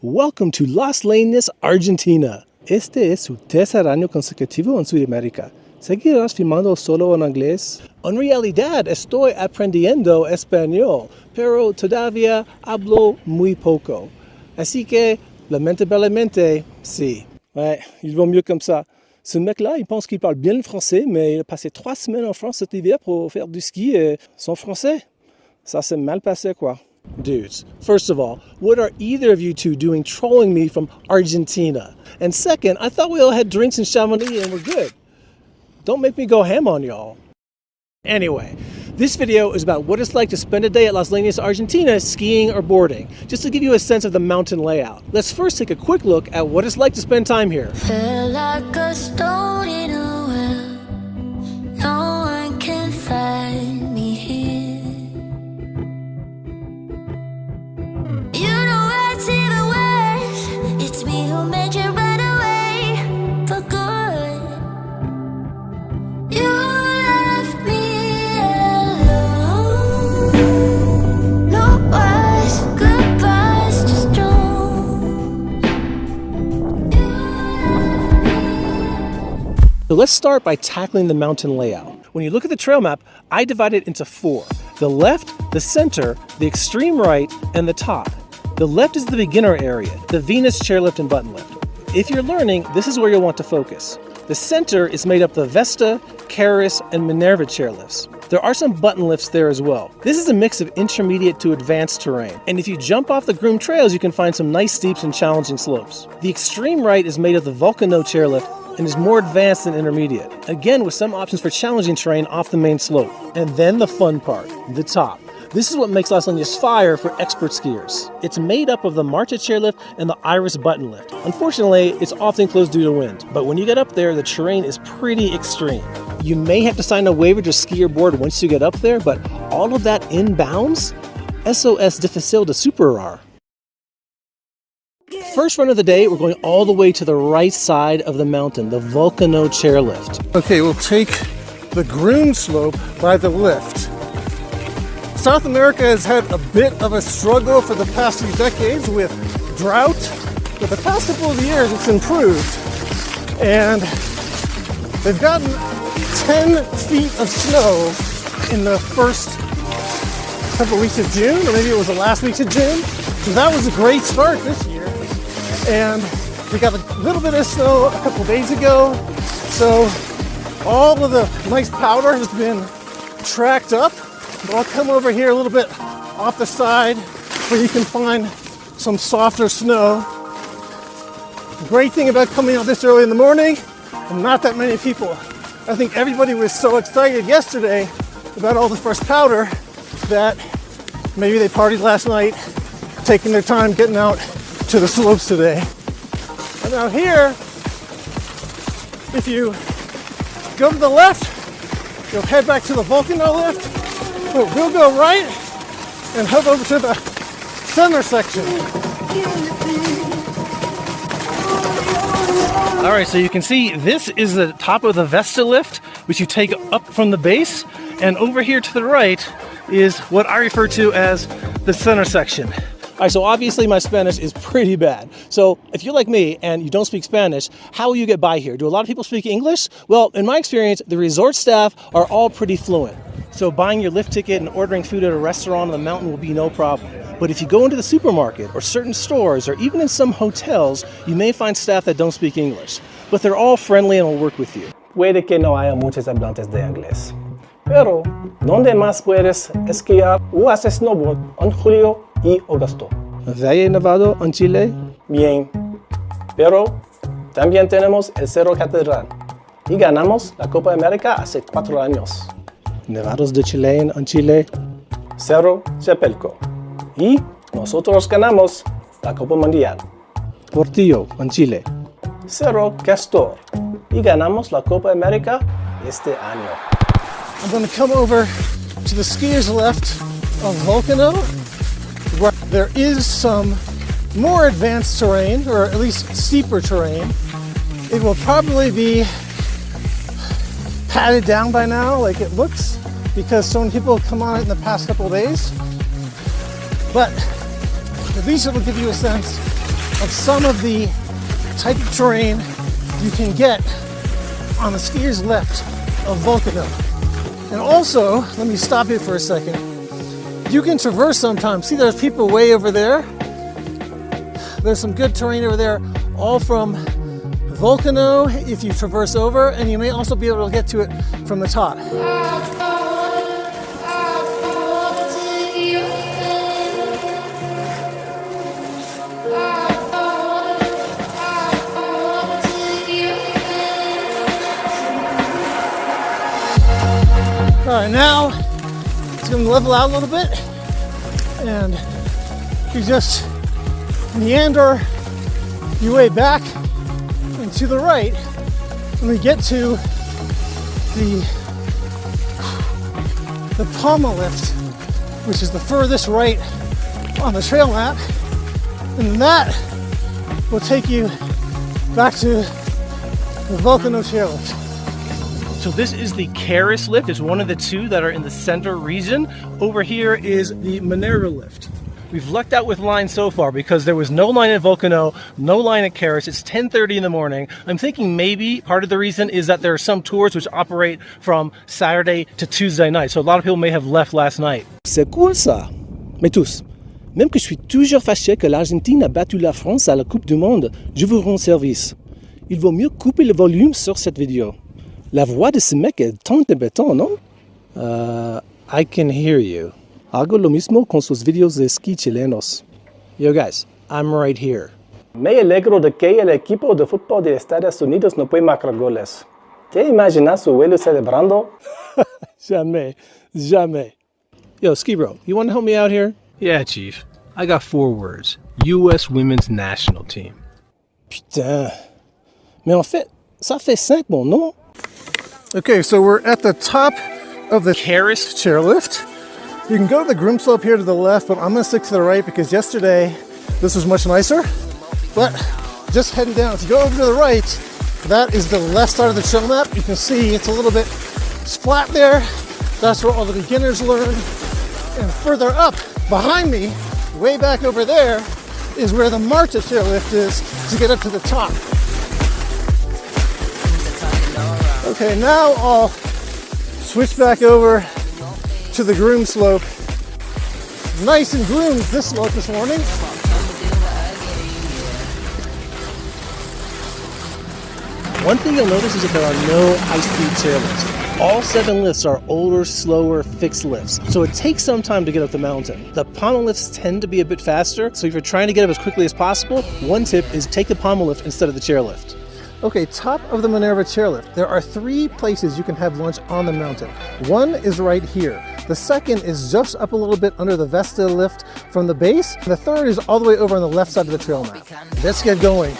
Welcome to Las Leñas, Argentina. Este es su tercer año consecutivo en Sudamérica. ¿Seguirás filmando solo en inglés? En realidad estoy aprendiendo español, pero todavía hablo muy poco. Así que, lamentablemente, sí. Ouais, il vaut mieux comme ça. Ce mec-là, il pense qu'il parle bien le français, mais il a passé 3 semaines en France cet hiver pour faire du ski et son français, ça s'est mal passé, quoi. Dudes, first of all, what are either of you two doing trolling me from Argentina? And second, I thought we all had drinks in Chamonix and we're good. Don't make me go ham on y'all. Anyway, this video is about what it's like to spend a day at Las Leñas, Argentina, skiing or boarding, just to give you a sense of the mountain layout. Let's first take a quick look at what it's like to spend time here. Feel like a stone in a well. No one can find me here. You know it's even worse. It's me who made you run away for good. You left me alone. No words, goodbyes, just drones. So let's start by tackling the mountain layout. When you look at the trail map, I divide it into 4. The left, the center, the extreme right, and the top. The left is the beginner area, the Venus chairlift and button lift. If you're learning, this is where you'll want to focus. The center is made up of the Vesta, Charis, and Minerva chairlifts. There are some button lifts there as well. This is a mix of intermediate to advanced terrain, and if you jump off the groomed trails, you can find some nice steeps and challenging slopes. The extreme right is made of the Vulcano chairlift and is more advanced than intermediate, again with some options for challenging terrain off the main slope. And then the fun part, the top. This is what makes Las Leñas fire for expert skiers. It's made up of the Marcha chairlift and the Iris button lift. Unfortunately, it's often closed due to wind, but when you get up there, the terrain is pretty extreme. You may have to sign a waiver to ski or board once you get up there, but all of that inbounds? SOS difficile de superar. First run of the day, we're going all the way to the right side of the mountain, the Vulcano chairlift. Okay, we'll take the groomed slope by the lift. South America has had a bit of a struggle for the past few decades with drought, but the past couple of years it's improved. And they've gotten 10 feet of snow in the first couple weeks of June, or maybe it was the last week of June. So that was a great start this year. And we got a little bit of snow a couple days ago. So all of the nice powder has been tracked up. But I'll come over here a little bit off the side where you can find some softer snow. The great thing about coming out this early in the morning, and not that many people. I think everybody was so excited yesterday about all the fresh powder that maybe they partied last night, taking their time getting out to the slopes today. And now here, if you go to the left, you'll head back to the Vulcano lift. But we'll go right and head over to the center section. All right, so you can see this is the top of the Vesta lift, which you take up from the base. And over here to the right is what I refer to as the center section. All right, so obviously my Spanish is pretty bad. So if you're like me and you don't speak Spanish, how will you get by here? Do a lot of people speak English? Well, in my experience, the resort staff are all pretty fluent. So buying your lift ticket and ordering food at a restaurant on the mountain will be no problem. But if you go into the supermarket or certain stores or even in some hotels, you may find staff that don't speak English. But they're all friendly and will work with you. Puede que no haya muchos hablantes de inglés. Pero, ¿dónde más puedes esquiar o hacer snowboard en julio y agosto? ¿Valle Nevado en Chile? Bien. Pero también tenemos el Cerro Catedral y ganamos la Copa América hace 4 años. Nevados de Chile en Chile, Cerro Chapelco. Y nosotros ganamos la Copa Mundial. Portillo en Chile, Cerro Castor. Y ganamos la Copa América este año. I'm going to come over to the skiers left of Vulcano, where there is some more advanced terrain, or at least steeper terrain. It will probably be padded down by now, like it looks, because so many people have come on it in the past couple of days. But at least it'll give you a sense of some of the type of terrain you can get on the skier's lift of Volcano. And also, let me stop here for a second. You can traverse sometimes. See, there's people way over there. There's some good terrain over there, all from Volcano if you traverse over, and you may also be able to get to it from the top. All right, now it's going to level out a little bit, and you just meander your way back and to the right when we get to the pommel lift, which is the furthest right on the trail map, and that will take you back to the Volcano chairlift. So this is the Chairlifts lift. It's one of the two that are in the center region. Over here is the Minerva lift. We've lucked out with line so far because there was no line at Volcano, no line at Chairlifts. It's 10:30 in the morning. I'm thinking maybe part of the reason is that there are some tours which operate from Saturday to Tuesday night. So a lot of people may have left last night. C'est cool ça. Mais tous, même que je suis toujours fâché que l'Argentine a battu la France à la Coupe du Monde, je vous rends service. Il vaut mieux couper le volume sur cette vidéo. La voix de ce mec est tant embêtant, non? I can hear you. Hago lo mismo con sus videos de esquí chilenos. Yo guys, I'm right here. Me alegro de que el equipo de fútbol de Estados Unidos no puede marcar goles. ¿Te imaginas su abuelo celebrando? Jamais, jamais. Yo, Ski Bro, you want to help me out here? Yeah, Chief. I got 4 words. U.S. Women's National Team. Putain. Mais en fait, ça fait 5 bon, non? Okay, so we're at the top of the Chairlifts chairlift. You can go to the groom slope here to the left, but I'm going to stick to the right because yesterday this was much nicer. But just heading down, if you go over to the right, that is the left side of the trail map. You can see it's a little bit flat there. That's where all the beginners learn. And further up behind me, way back over there, is where the Marta chairlift is to get up to the top. Okay, now I'll switch back over to the groom slope. Nice and groomed this slope this morning. One thing you'll notice is that there are no high-speed chairlifts. All 7 lifts are older, slower, fixed lifts, so it takes some time to get up the mountain. The pommel lifts tend to be a bit faster, so if you're trying to get up as quickly as possible, one tip is take the pommel lift instead of the chairlift. Okay, top of the Minerva chairlift. There are 3 places you can have lunch on the mountain. One is right here. The second is just up a little bit under the Vesta lift from the base. And the third is all the way over on the left side of the trail map. Let's get going.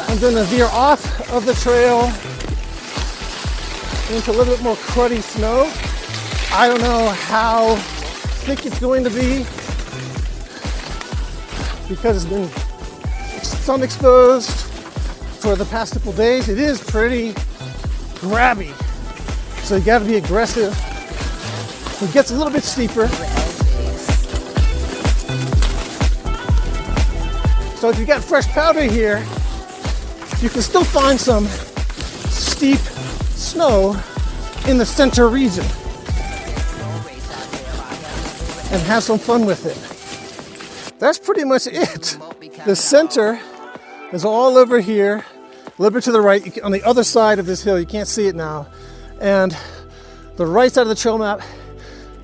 I'm going to veer off of the trail into a little bit more cruddy snow. I don't know how thick it's going to be, because it's been sun exposed for the past couple days. It is pretty grabby, so you got to be aggressive. It gets a little bit steeper. So if you got fresh powder here, you can still find some steep snow in the center region and have some fun with it. That's pretty much it. The center is all over here, a little bit to the right, on the other side of this hill. You can't see it now. And the right side of the trail map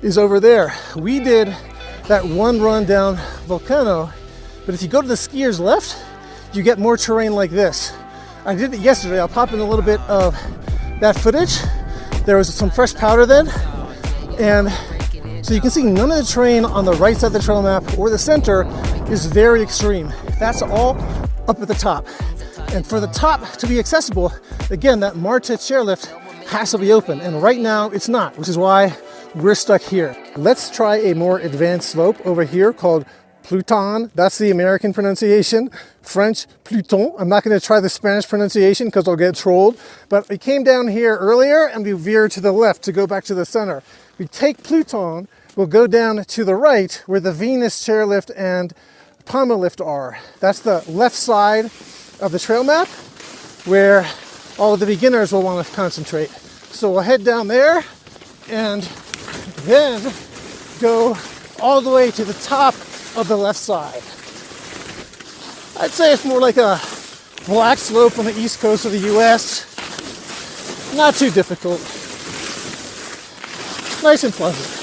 is over there. We did that one run down Volcano, but if you go to the skier's left, you get more terrain like this. I did it yesterday. I'll pop in a little bit of that footage. There was some fresh powder then, and so you can see none of the terrain on the right side of the trail map or the center is very extreme. That's all up at the top. And for the top to be accessible, again, that Marta chairlift has to be open. And right now it's not, which is why we're stuck here. Let's try a more advanced slope over here called Pluton. That's the American pronunciation. French, Pluton. I'm not going to try the Spanish pronunciation because I'll get trolled. But we came down here earlier and we veered to the left to go back to the center. We take Pluton, we'll go down to the right where the Venus chairlift and pommel lift are. That's the left side of the trail map where all of the beginners will want to concentrate. So we'll head down there and then go all the way to the top of the left side. I'd say it's more like a black slope on the east coast of the US. Not too difficult. Nice and pleasant.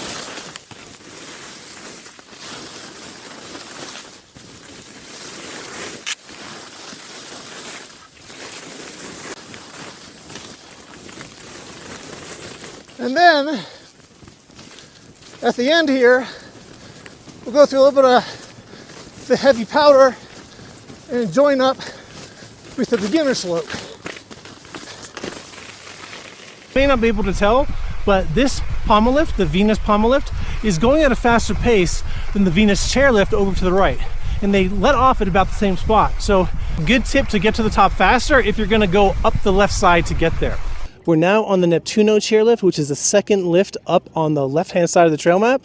And then at the end here, we'll go through a little bit of the heavy powder and join up with the beginner slope. You may not be able to tell, but this pommel lift, the Venus pommel lift, is going at a faster pace than the Venus chairlift over to the right. And they let off at about the same spot. So good tip to get to the top faster if you're gonna go up the left side to get there. We're now on the Neptuno chairlift, which is the second lift up on the left-hand side of the trail map.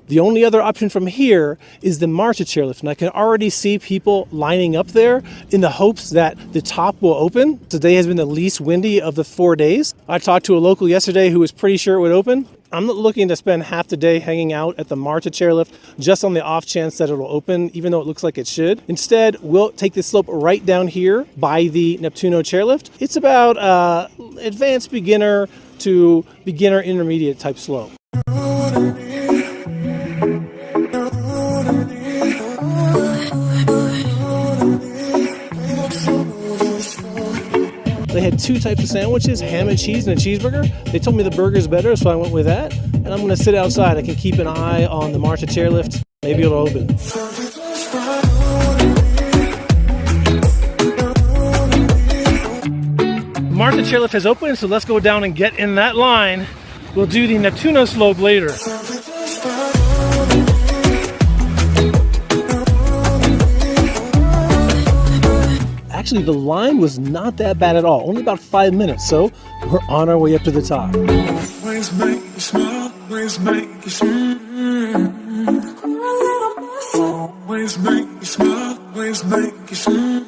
The only other option from here is the Marta chairlift, and I can already see people lining up there in the hopes that the top will open. Today has been the least windy of the 4 days. I talked to a local yesterday who was pretty sure it would open. I'm not looking to spend half the day hanging out at the Marta chairlift just on the off chance that it'll open, even though it looks like it should. Instead, we'll take this slope right down here by the Neptuno chairlift. It's about advanced beginner to beginner intermediate type slope. They had two types of sandwiches, ham and cheese and a cheeseburger. They told me the burger's better, so I went with that. And I'm gonna sit outside. I can keep an eye on the Marta chairlift. Maybe it'll open. Marta chairlift has opened, so let's go down and get in that line. We'll do the Neptuno slope later. Actually, the line was not that bad at all, only about 5 minutes, so we're on our way up to the top. Always make you smile, always make you smile. Always make you smile, always make you smile.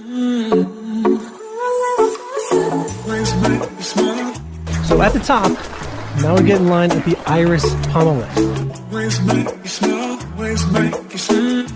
Always make you smile. So at the top, now we get in line at the Iris pommel lift. Always make you smile, always make you smile.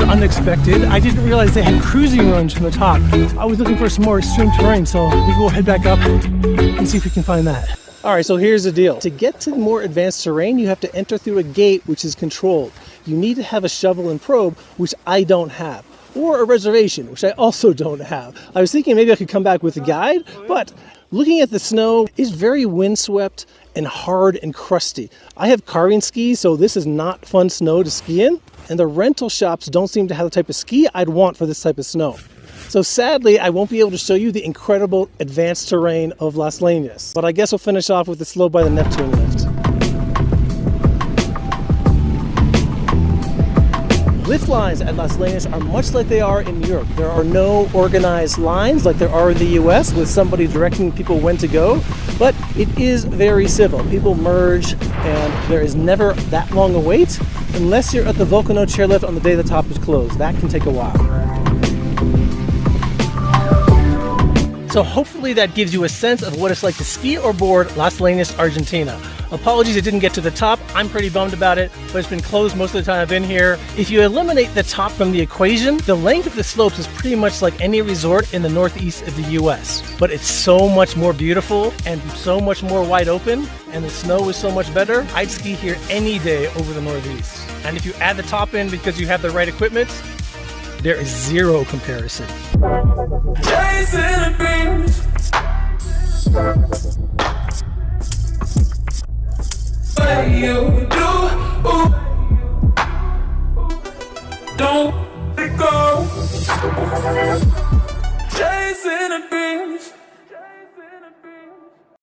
Unexpected. I didn't realize they had cruising runs from the top. I was looking for some more extreme terrain, so we will head back up and see if we can find that. All right, so here's the deal. To get to more advanced terrain, you have to enter through a gate which is controlled. You need to have a shovel and probe, which I don't have, or a reservation, which I also don't have. I was thinking maybe I could come back with a guide, but looking at the snow, it's very windswept and hard and crusty. I have carving skis, so this is not fun snow to ski in. And the rental shops don't seem to have the type of ski I'd want for this type of snow. So sadly, I won't be able to show you the incredible advanced terrain of Las Leñas. But I guess we'll finish off with the slope by the Neptune lift. Lift lines at Las Leñas are much like they are in Europe. There are no organized lines like there are in the US with somebody directing people when to go, but it is very civil. People merge and there is never that long a wait unless you're at the Volcano chairlift on the day the top is closed. That can take a while. So hopefully that gives you a sense of what it's like to ski or board Las Leñas, Argentina. Apologies it didn't get to the top. I'm pretty bummed about it, but it's been closed most of the time I've been here. If you eliminate the top from the equation, the length of the slopes is pretty much like any resort in the northeast of the US. But it's so much more beautiful and so much more wide open, and the snow is so much better. I'd ski here any day over the northeast. And if you add the top in because you have the right equipment, there is zero comparison. Chasing a dream. What you do? Don't let go. Chasing a dream.